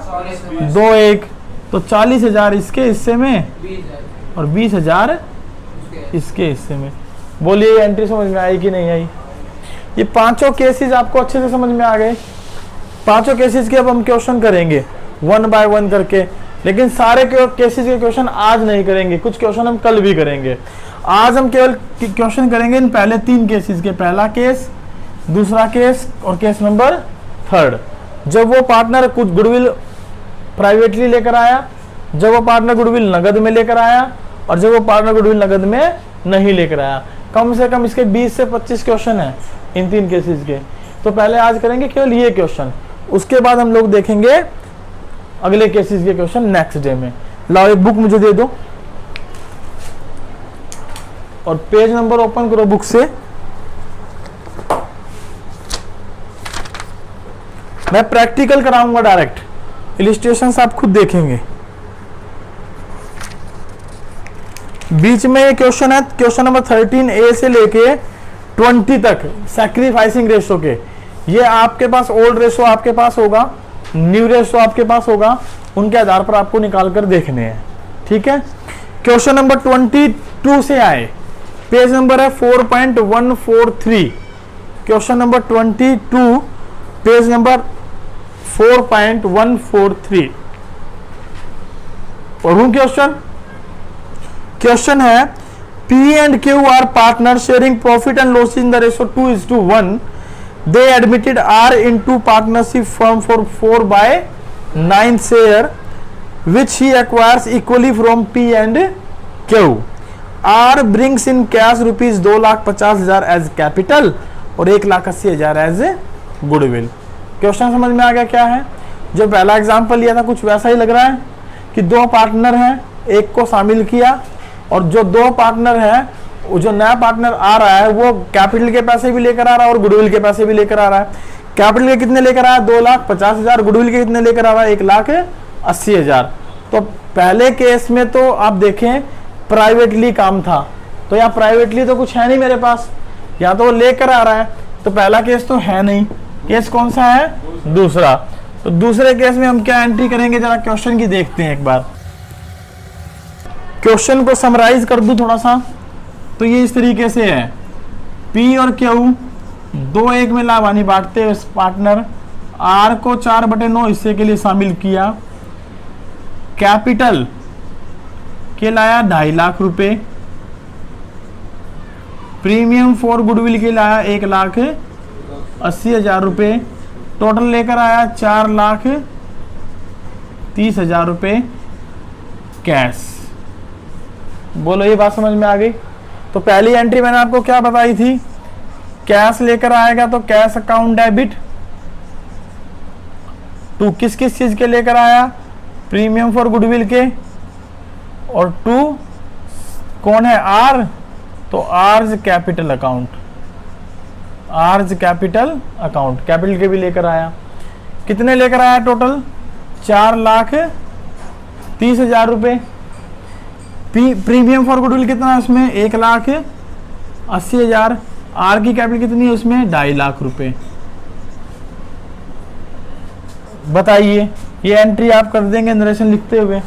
2:1, तो 40,000 इसके हिस्से में और 20,000 इसके हिस्से में। बोलिए एंट्री समझ में आई कि नहीं आई। ये पांचों केसेस आपको अच्छे से समझ में आ गए। पांचों केसेस के अब हम क्वेश्चन करेंगे 1 बाय 1 करके, लेकिन सारे केसेस के क्वेश्चन आज नहीं करेंगे, कुछ क्वेश्चन हम कल भी करेंगे। आज हम केवल क्वेश्चन करेंगे इन पहले 3 केसेस के, पहला केस, दूसरा केस और केस नंबर 3। जब वो पार्टनर कुछ गुडविल प्राइवेटली लेकर आया, जब वो पार्टनर गुडविल नगद में लेकर आया, और जब वो पार्टनर गुडविल नगद में नहीं लेकर आया। कम से कम इसके 20 से 25 क्वेश्चन हैं इन 3 केसेस के। तो पहले आज करेंगे केवल ये क्वेश्चन, उसके बाद हम लोग देखेंगे अगले केसेस के क्वेश्चन नेक्स्ट डे में। लाओ एक बुक मुझे दे दो और पेज नंबर ओपन करो बुक से। मैं प्रैक्टिकल कराऊंगा डायरेक्ट, इलिस्ट्रेशंस आप खुद देखेंगे। बीच में ये क्वेश्चन है, क्वेश्चन नंबर 13A से लेके 20 तक सैक्रिफाइसिंग रेशो के। ये आपके पास ओल्ड रेशो आपके पास होगा, न्यू रेशो आपके पास होगा, उनके आधार पर आपको निकाल कर देखने हैं। ठीक है, क्वेश्चन नंबर 22 से आए, पेज नंबर है 4.143। Question number 22, page number 4.143। पढ़ूं क्वेश्चन? क्वेश्चन है P and Q are partners sharing profit and loss in the ratio 2:1. They admitted R into partnership firm for 4/9 share, which he acquires equally from P and Q. R brings in cash rupees 2,50,000 as capital और 1,80,000 as goodwill. Question समझ में आ गया क्या है? जो पहला example लिया था कुछ वैसा ही लग रहा है कि दो पार्टनर हैं, एक को शामिल किया और जो दो पार्टनर है, जो नया पार्टनर आ रहा है वो कैपिटल के पैसे भी लेकर आ रहा है और गुडविल के पैसे भी लेकर आ रहा है। कैपिटल के कितने लेकर आया? 2,50,000। गुडविल के कितने लेकर आ रहा है? 1,80,000। तो पहले केस में तो आप देखें प्राइवेटली काम था, तो यहाँ प्राइवेटली तो कुछ है नहीं मेरे पास, या तो वो लेकर आ रहा है, तो पहला केस तो है नहीं। केस कौन सा है? दूसरा। तो दूसरे केस में हम क्या एंट्री करेंगे, जरा क्वेश्चन की देखते हैं एक बार। क्वेश्चन को समराइज कर दूं थोड़ा सा, तो ये इस तरीके से है, P और Q 2:1 में लाभानी बांटते हैं। पार्टनर R को 4/9 हिस्से के लिए शामिल किया। कैपिटल के लाया 2.5 लाख रुपए। प्रीमियम फॉर गुडविल के लाया 1,80,000 रुपए। टोटल लेकर आया 4,30,000 रुपए कैश। बोलो ये बात समझ में आ गई? तो पहली एंट्री मैंने आपको क्या बताई थी, कैश लेकर आएगा तो कैश अकाउंट डेबिट टू किस किस चीज के लेकर आया? प्रीमियम फॉर गुडविल के। और टू कौन है? आर, तो R's capital account, R's capital account, capital के भी लेकर आया। कितने लेकर आया टोटल? 4,30,000 रुपए। प्रीमियम फॉर गुडविल कितना है उसमें? 1,80,000। आर की कैपिटल कितनी है उसमें? 2.5 लाख रुपए। बताइए, ये एंट्री आप कर देंगे नरेशन लिखते हुए।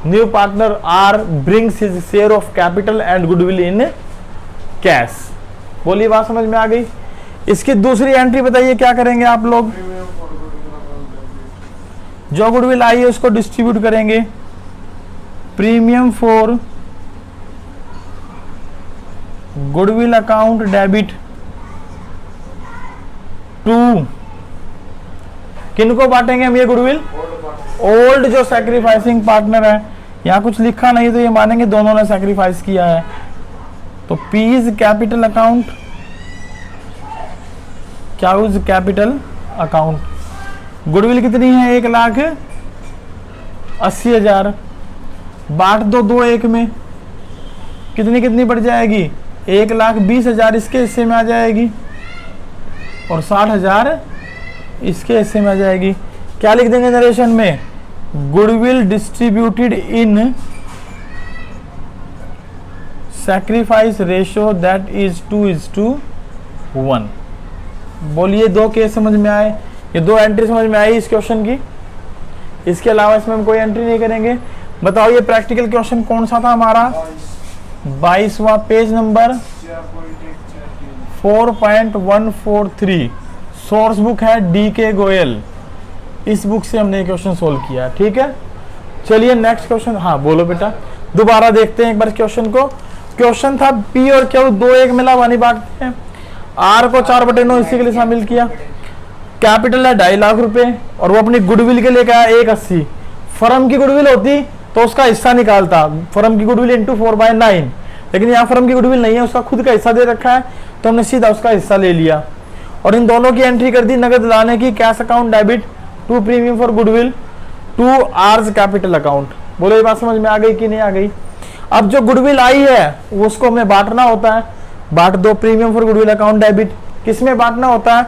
New partner R brings his share of capital and goodwill in cash. बोलिए बात समझ में आ गई? इसकी दूसरी एंट्री बताइए क्या करेंगे आप लोग? जो गुडविल आई है उसको डिस्ट्रीब्यूट करेंगे। Premium for goodwill account debit to किनको बांटेंगे हम ये गुडविल? ओल्ड जो सैक्रिफाइसिंग पार्टनर है। यहां कुछ लिखा नहीं तो ये मानेंगे दोनों ने सैक्रिफाइस किया है। तो P इज कैपिटल अकाउंट, क्या इज कैपिटल अकाउंट। गुडविल कितनी है? 1,80,000। बांट दो 2:1 में, कितनी कितनी बढ़ जाएगी? 1,20,000 इसके हिस्से में आ जाएगी और 60,000 इसके हिस्से में आ जाएगी। क्या लिख देंगे नरेशन में? Goodwill distributed in sacrifice ratio that is 2:1। बोलिए दो केस समझ में आए? ये दो एंट्री समझ में आई इस क्वेश्चन की। इसके अलावा इसमें हम कोई एंट्री नहीं करेंगे। बताओ ये प्रैक्टिकल क्वेश्चन कौन सा था हमारा? 22वां, पेज नंबर 4.143। सोर्स बुक है DK गोयल, इस बुक से हमने क्वेश्चन सोल्व किया। ठीक है, चलिए नेक्स्ट क्वेश्चन। हाँ बोलो बेटा, दोबारा देखते हैं एक बार क्वेश्चन को। क्वेश्चन था P और Q 2:1 में लाभानी बांटते हैं। R को 4/9 इसी के लिए शामिल किया। कैपिटल है 2.5 लाख रुपए और वो अपनी गुडविल के लेकर आया 1,80। फर्म की गुडविल होती तो उसका हिस्सा निकालता, फर्म की गुडविल इंटू 4/9, लेकिन यहाँ फर्म की गुडविल नहीं है, उसका खुद का हिस्सा दे रखा है, तो हमने सीधा उसका हिस्सा ले लिया और इन दोनों की एंट्री कर दी नगद लाने की। Cash account debit to premium for goodwill to R's capital account. बोलो ये बात समझ में आ गई कि नहीं आ गई? अब जो गुडविल आई है वो उसको हमें बांटना होता है। बांट दो premium for goodwill account debit. किस में बांटना होता है?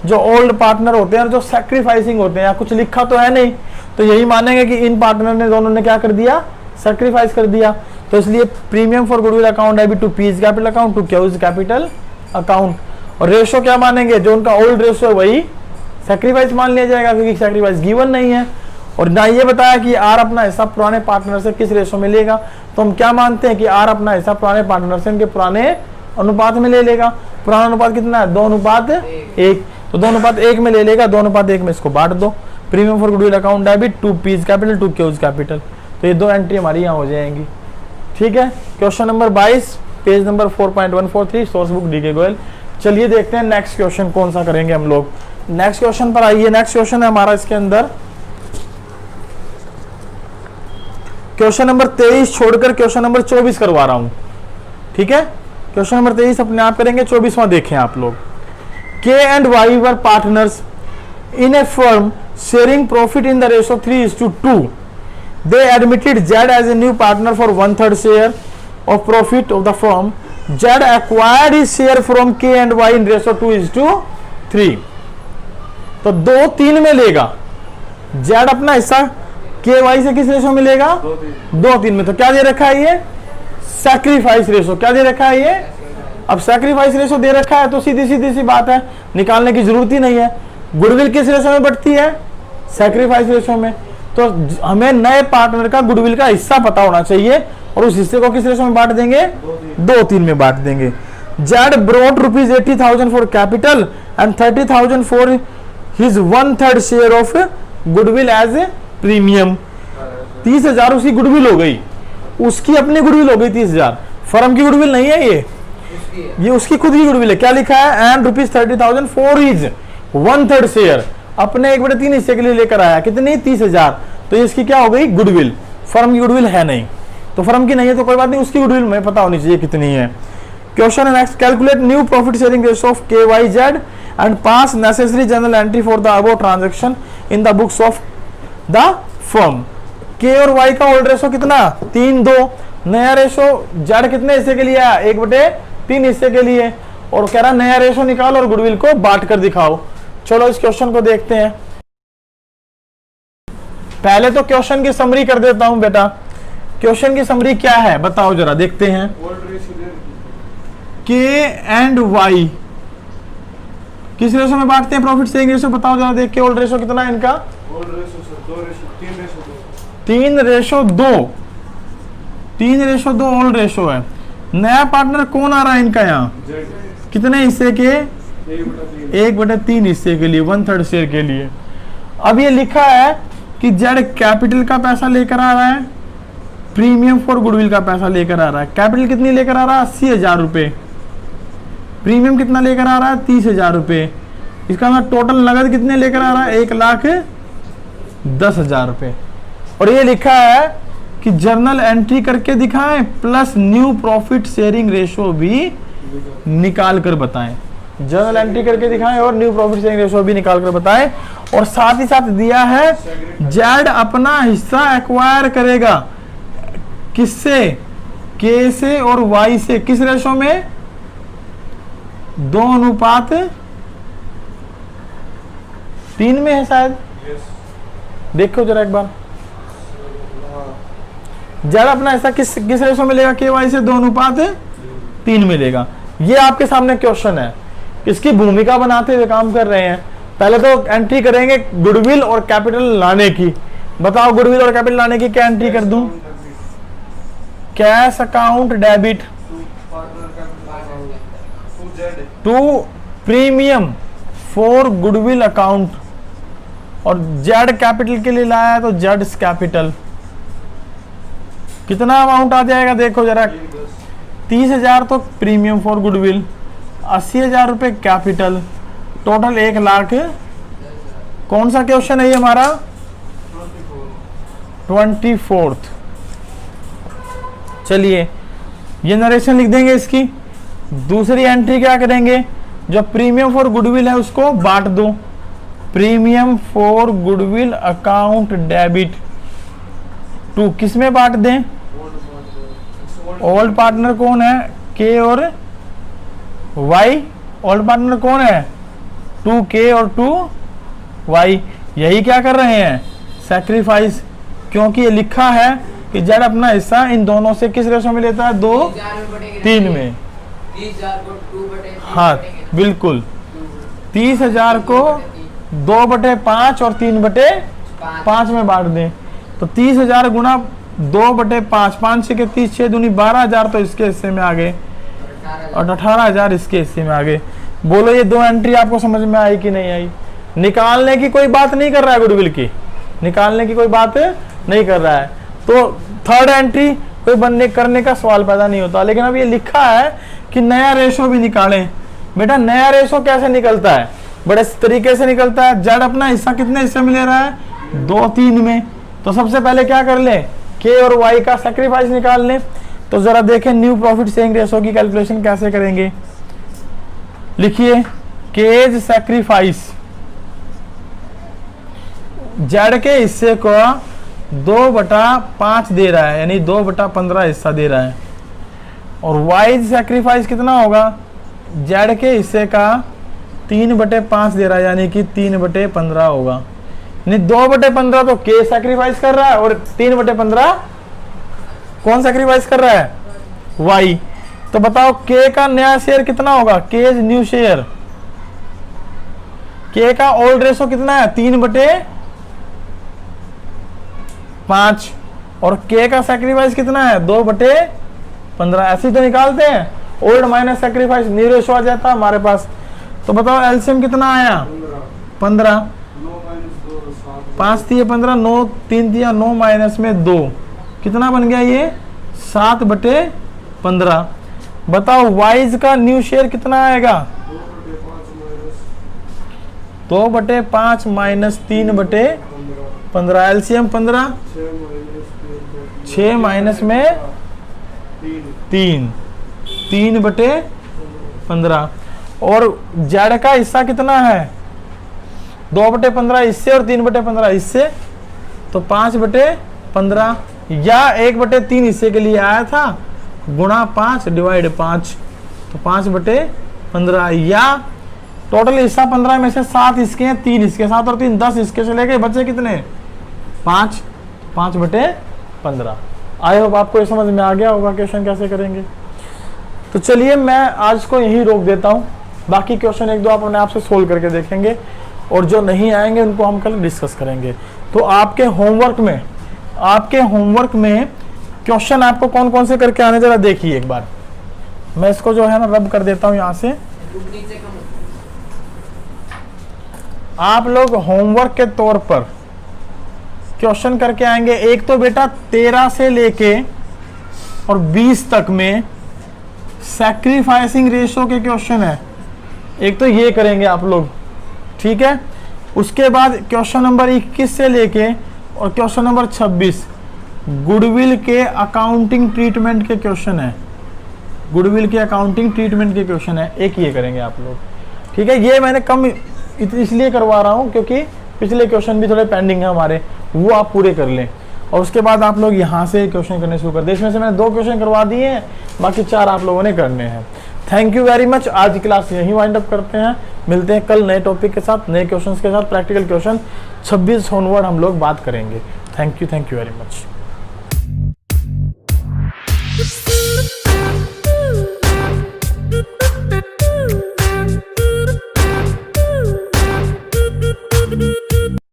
जो ओल्ड पार्टनर होते हैं जो सैक्रिफाइसिंग होते हैं, या कुछ लिखा तो है नहीं, तो यही मानेंगे कि इन पार्टनर ने दोनों ने क्या कर दिया, सैक्रिफाइस कर दिया। तो इसलिए premium for goodwill account debit to P's capital account to Q's capital account. और रेशो क्या मानेंगे, जो उनका ओल्ड रेशो है वही सैक्रिफाइस मान लिया जाएगा, क्योंकि सैक्रिफाइस गिवन नहीं है। और ना ये बताया कि आर अपना हिस्सा पुराने पार्टनर से किस रेशो में लेगा, तो हम क्या मानते हैं कि आर अपना हिस्सा पुराने पार्टनर से उनके पुराने अनुपात में ले लेगा। पुराना अनुपात कितना है, 2:1, तो 2:1 में ले लेगा, 2:1 में इसको बांट दो। Premium for goodwill account debit to P's capital to Q's capital, तो ये 2 एंट्री हमारी यहाँ हो जाएंगी। ठीक है, question number 22 page number 4.143 source book DK Goyal. चलिए देखते हैं नेक्स्ट क्वेश्चन कौन सा करेंगे हम लोग। नेक्स्ट क्वेश्चन पर आइए। नेक्स्ट क्वेश्चन है हमारा इसके अंदर क्वेश्चन नंबर 23 छोड़कर क्वेश्चन नंबर 24 करवा रहा हूं। ठीक है, क्वेश्चन नंबर 23 अपने आप करेंगे, 24वां देखें आप लोग। K and Y were partners in a firm sharing profit in the ratio 3:2। They admitted Z as a new partner for 1/3 share of profit of the firm. Z acquired his share from K and Y in ratio 2:3। तो 2:3 में लेगा Z अपना हिस्सा के Y से किस ratio में लेगा, 2:3 में। तो क्या दे रखा है ये, सैक्रिफाइस रेशो। क्या दे रखा है ये, अब सैक्रिफाइस रेशो दे रखा है तो सीधी सी बात है, निकालने की जरूरत ही नहीं है। गुडविल किस रेशो में बढ़ती है, सैक्रिफाइस रेशो में। तो हमें नए पार्टनर का गुडविल का हिस्सा पता होना चाहिए, और उस हिस्से को किस रेशो में बांट देंगे, 2:3 में बांट देंगे। Z brought ₹80,000 for capital and 30,000 for his 1/3 share of goodwill as a premium. 30,000 उसकी गुडविल हो गई, उसकी अपनी गुडविल हो गई 30,000। फर्म की गुडविल नहीं है ये उसकी खुद की गुडविल है। क्या लिखा है, एंड ₹30,000 फॉर हिज 1/3 शेयर, अपने 1/3 हिस्से के लिए लेकर आया, कितनी, 30,000। तो ये इसकी क्या हो गई, गुडविल। फर्म की गुडविल है नहीं, तो फर्म की नहीं है तो कोई बात नहीं, उसकी गुडविल में पता होनी चाहिए कितनी है। क्वेश्चन है next, calculate new profit sharing ratio of K Y Z and pass necessary journal entry for the above transaction in the books of the firm. K और वाई का ओल्ड रेशो कितना, 3:2। नया रेशो जेड कितने हिस्से के लिए आया, 1/3 हिस्से के लिए, और कह रहा नया रेशो निकालो और गुडविल को बांट कर दिखाओ। चलो इस क्वेश्चन को देखते हैं। पहले तो क्वेश्चन की समरी कर देता हूं बेटा। क्वेश्चन की समरी क्या है बताओ जरा, देखते हैं। के एंड वाई किस रेशो में बांटते हैं प्रॉफिट शेयरिंग रेशो, बताओ जरा देख के। ओल्ड रेशो कितना है इनका, 3:2। 3:2 ओल्ड रेशो है। नया पार्टनर कौन आ रहा है इनका यहाँ, कितने हिस्से के, 1/3 हिस्से के लिए, 1/3 शेयर के लिए। अब ये लिखा है कि जेड कैपिटल का पैसा लेकर आ रहा है, प्रीमियम फॉर गुडविल का पैसा लेकर आ रहा है। कैपिटल कितनी लेकर आ रहा है, 80,000 रुपए। प्रीमियम कितना लेकर आ रहा है, 30,000 रुपए। इसका मतलब टोटल नगद कितने लेकर आ रहा है, 1,10,000 रुपए। और ये लिखा है कि जर्नल एंट्री करके दिखाएं plus new profit sharing ratio भी निकाल कर बताएं। जर्नल एंट्री करके दिखाएं और न्यू प्रॉफिट शेयरिंग रेशो भी निकाल कर बताएं। और साथ ही साथ दिया है जेड अपना हिस्सा एक्वायर करेगा, किससे, के से और वाई से, किस रेशो में, 2:3 में है शायद। देखो जरा एक बार, जेड अपना हिस्सा किस रेशो में लेगा, के वाई से 2:3 में लेगा। ये आपके सामने क्वेश्चन है, इसकी भूमिका बनाते हुए काम कर रहे हैं। पहले तो एंट्री करेंगे गुडविल और कैपिटल लाने की। बताओ गुडविल और कैपिटल लाने की क्या एंट्री कर दूं, cash account debit to premium for goodwill account, और जेड कैपिटल के लिए लाया है तो जेड कैपिटल। कितना अमाउंट आ जाएगा देखो जरा, 30,000 तो प्रीमियम फॉर गुडविल, 80,000 रुपए कैपिटल, टोटल 1,00,000। कौन सा क्वेश्चन है ये हमारा, 24th। चलिए ये नरेशन लिख देंगे इसकी। दूसरी एंट्री क्या करेंगे, जो प्रीमियम फॉर गुडविल है उसको बांट दो। Premium for goodwill account debit to किस में बांट दें, ओल्ड पार्टनर कौन है, के और वाई। ओल्ड पार्टनर कौन है, 2k और 2y, यही क्या कर रहे हैं, सैक्रिफाइस, क्योंकि ये लिखा है कि जेड अपना हिस्सा इन दोनों से किस रेशो में लेता है, 2:3 में। 30,000 को 2/3 हाँ बिल्कुल, 30,000 को 2/5 और 3/5 में बांट दें, तो 30,000 गुना 2/5, 5 6 के 30, 6 दूनी 12,000 तो इसके हिस्से में आ गए और 18,000 इसके हिस्से में आ गए। बोलो ये दो एंट्री आपको समझ में आई कि नहीं आई? निकालने की कोई बात नहीं कर रहा है गुडविल की, निकालने की कोई बात नहीं कर रहा है, तो थर्ड एंट्री कोई बनने करने का सवाल पैदा नहीं होता। लेकिन अब ये लिखा है कि नया रेशो भी निकालें। बेटा नया रेशो कैसे निकलता है, बड़े तरीके से निकलता है। जेड अपना हिस्सा कितने हिस्से में ले रहा है, 2/3 में। तो सबसे पहले क्या कर ले, के और वाई का सैक्रिफाइस निकाल लें। तो जरा देखें न्यू प्रॉफिट शेयरिंग रेशो की कैलकुलेशन कैसे करेंगे। लिखिए केज सैक्रिफाइस, जेड के हिस्से को 2/5 दे रहा है, यानी 2/15 हिस्सा दे रहा है, और वाई सैक्रिफाइस कितना होगा, जेड के हिस्से का 3/5 दे रहा है, यानी कि 3/15 होगा। यानी 2/15 तो के सैक्रिफाइस कर रहा है और 3/15 कौन सैक्रिफाइस कर रहा है, वाई। तो बताओ के का नया शेयर कितना होगा, केज न्यू शेयर, के का ओल्ड रेशो कितना है, 3/5, और के का सैक्रिफाइस कितना है, 2/15। ऐसे तो निकालते हैं, old minus sacrifice, new ratio आ जाता है हमारे पास। तो बताओ एलसीएम कितना आया, 15, 5 3 15, 9 3 दिया, 9 माइनस में 2, कितना बन गया ये, 7/15। बताओ वाइज का न्यू शेयर कितना आएगा, 2/5 माइनस 3/15, एलसीएम 15, 6 माइनस में 3/15। और जेड का हिस्सा कितना है, 2/15 इससे और 3/15 इससे, तो 5/15 या 1/3 हिस्से के लिए आया था, गुणा 5 डिवाइड 5, तो 5/15, या टोटल हिस्सा 15 में से 7 इसके हैं, 3 इसके, 7 और 3 10 इसके चले गए, बचे कितने, 5, 5/15। आई होप आपको ये समझ में आ गया होगा क्वेश्चन कैसे करेंगे। तो चलिए मैं आज को यहीं रोक देता हूँ, बाकी क्वेश्चन एक दो आप अपने आप से सोल्व करके देखेंगे, और जो नहीं आएंगे उनको हम कल डिस्कस करेंगे। तो आपके होमवर्क में क्वेश्चन आपको कौन कौन से करके आने, जरा देखिए एक बार। मैं इसको जो है ना रब कर देता हूँ यहाँ से। आप लोग होमवर्क के तौर पर क्वेश्चन करके आएंगे। एक तो बेटा 13 से लेके और 20 तक में सैक्रिफाइसिंग रेशो के क्वेश्चन है, एक तो ये करेंगे आप लोग, ठीक है। उसके बाद क्वेश्चन नंबर 21 से लेके और क्वेश्चन नंबर 26 गुडविल के अकाउंटिंग ट्रीटमेंट के क्वेश्चन है, गुडविल के अकाउंटिंग ट्रीटमेंट के क्वेश्चन है, एक ये करेंगे आप लोग, ठीक है। ये मैंने कम इसलिए करवा रहा हूँ क्योंकि पिछले क्वेश्चन भी थोड़े पेंडिंग है हमारे, वो आप पूरे कर लें, और उसके बाद आप लोग यहाँ से क्वेश्चन करने शुरू कर दें। इसमें से मैंने 2 क्वेश्चन करवा दिए हैं, बाकी 4 आप लोगों ने करने हैं। Thank you very much. आज की क्लास यहीं वाइंड अप करते हैं, मिलते हैं कल नए टॉपिक के साथ, नए क्वेश्चंस के साथ। प्रैक्टिकल क्वेश्चन 26 ऑनवर्ड हम लोग बात करेंगे। Thank you very much.